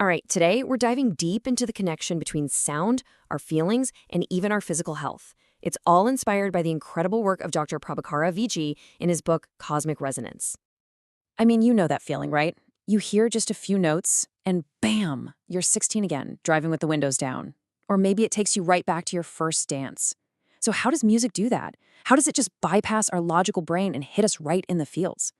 All right, today we're diving deep into the connection between sound, our feelings, and even our physical health. It's all inspired by the incredible work of Dr. Prabhakara VG in his book Cosmic Resonance. I mean, you know that feeling, right? You hear just a few notes, and bam, you're 16 again, driving with the windows down. Or maybe it takes you right back to your first dance. So how does music do that? How does it just bypass our logical brain and hit us right in the feels?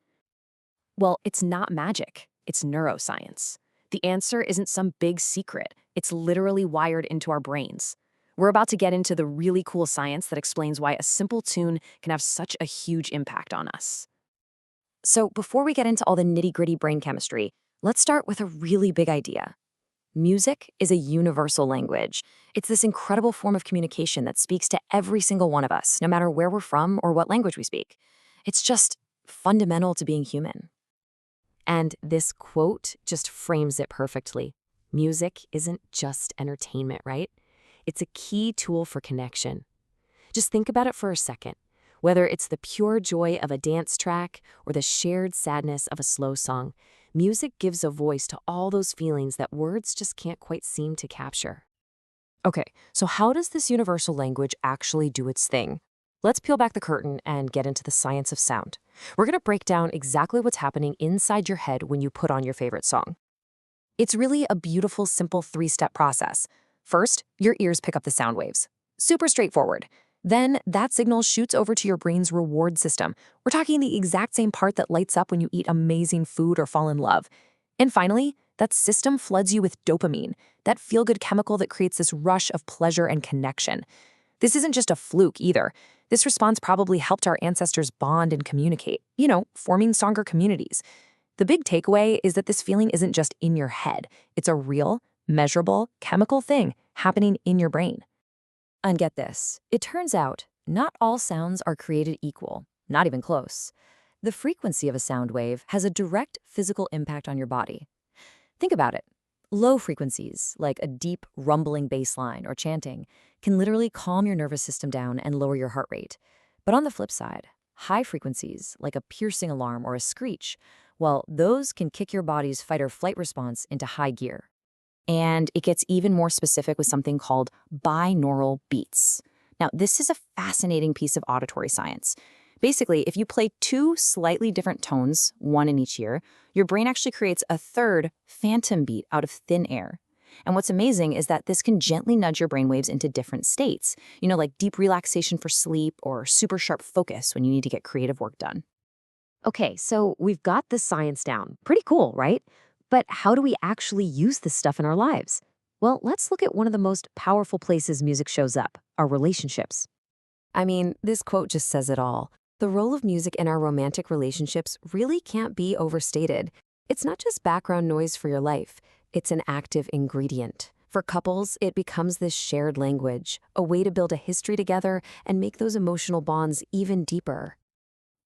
Well, it's not magic, it's neuroscience. The answer isn't some big secret, it's literally wired into our brains. We're about to get into the really cool science that explains why a simple tune can have such a huge impact on us. So, before we get into all the nitty-gritty brain chemistry, let's start with a really big idea. Music is a universal language. It's this incredible form of communication that speaks to every single one of us, no matter where we're from or what language we speak. It's just fundamental to being human. And this quote just frames it perfectly. Music isn't just entertainment, right? It's a key tool for connection. Just think about it for a second. Whether it's the pure joy of a dance track or the shared sadness of a slow song, music gives a voice to all those feelings that words just can't quite seem to capture. Okay, so how does this universal language actually do its thing? Let's peel back the curtain and get into the science of sound. We're going to break down exactly what's happening inside your head when you put on your favorite song. It's really a beautiful, simple three-step process. First, your ears pick up the sound waves. Super straightforward. Then, that signal shoots over to your brain's reward system. We're talking the exact same part that lights up when you eat amazing food or fall in love. And finally, that system floods you with dopamine, that feel-good chemical that creates this rush of pleasure and connection. This isn't just a fluke either. This response probably helped our ancestors bond and communicate, forming stronger communities. The big takeaway is that this feeling isn't just in your head. It's a real, measurable, chemical thing happening in your brain. And get this, it turns out not all sounds are created equal, not even close. The frequency of a sound wave has a direct physical impact on your body. Think about it. Low frequencies, like a deep, rumbling bass line or chanting, can literally calm your nervous system down and lower your heart rate. But on the flip side, high frequencies, like a piercing alarm or a screech, well, those can kick your body's fight or flight response into high gear. And it gets even more specific with something called binaural beats. Now, this is a fascinating piece of auditory science. Basically, if you play two slightly different tones, one in each ear, your brain actually creates a third phantom beat out of thin air. And what's amazing is that this can gently nudge your brainwaves into different states, like deep relaxation for sleep or super sharp focus when you need to get creative work done. Okay, so we've got the science down. Pretty cool, right? But how do we actually use this stuff in our lives? Well, let's look at one of the most powerful places music shows up, our relationships. I mean, this quote just says it all. The role of music in our romantic relationships really can't be overstated. It's not just background noise for your life, it's an active ingredient. For couples, it becomes this shared language, a way to build a history together and make those emotional bonds even deeper.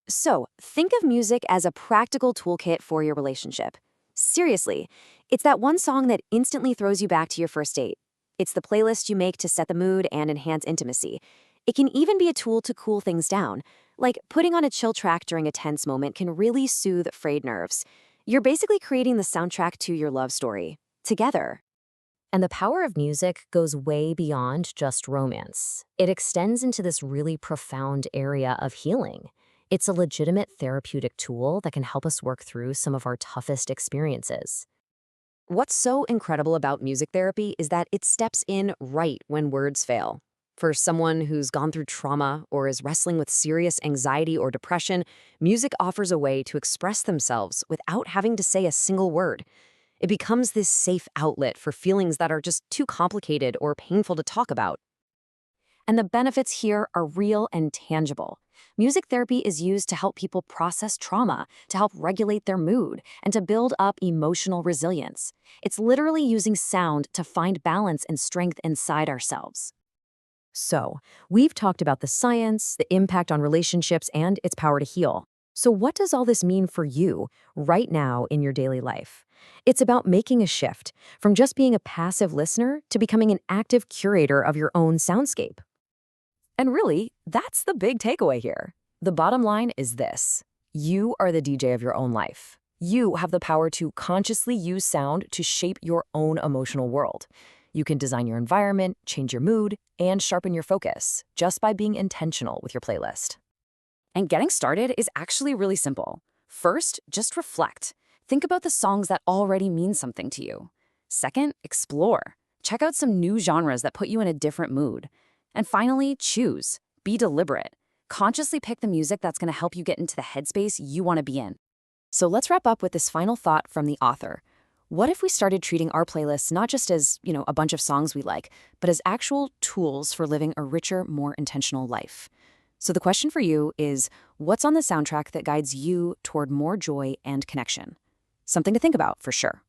So, think of music as a practical toolkit for your relationship. Seriously, it's that one song that instantly throws you back to your first date. It's the playlist you make to set the mood and enhance intimacy. It can even be a tool to cool things down. Like putting on a chill track during a tense moment can really soothe frayed nerves. You're basically creating the soundtrack to your love story, together. And the power of music goes way beyond just romance. It extends into this really profound area of healing. It's a legitimate therapeutic tool that can help us work through some of our toughest experiences. What's so incredible about music therapy is that it steps in right when words fail. For someone who's gone through trauma or is wrestling with serious anxiety or depression, music offers a way to express themselves without having to say a single word. It becomes this safe outlet for feelings that are just too complicated or painful to talk about. And the benefits here are real and tangible. Music therapy is used to help people process trauma, to help regulate their mood, and to build up emotional resilience. It's literally using sound to find balance and strength inside ourselves. So, we've talked about the science, the impact on relationships, and its power to heal. So what does all this mean for you right now in your daily life? It's about making a shift from just being a passive listener to becoming an active curator of your own soundscape. And really, that's the big takeaway here. The bottom line is this. You are the DJ of your own life. You have the power to consciously use sound to shape your own emotional world. You can design your environment, change your mood, and sharpen your focus just by being intentional with your playlist. And getting started is actually really simple. First, just reflect. Think about the songs that already mean something to you. Second, explore. Check out some new genres that put you in a different mood. And finally, choose. Be deliberate. Consciously pick the music that's going to help you get into the headspace you want to be in. So let's wrap up with this final thought from the author. What if we started treating our playlists not just as, a bunch of songs we like, but as actual tools for living a richer, more intentional life? So the question for you is, what's on the soundtrack that guides you toward more joy and connection? Something to think about, for sure.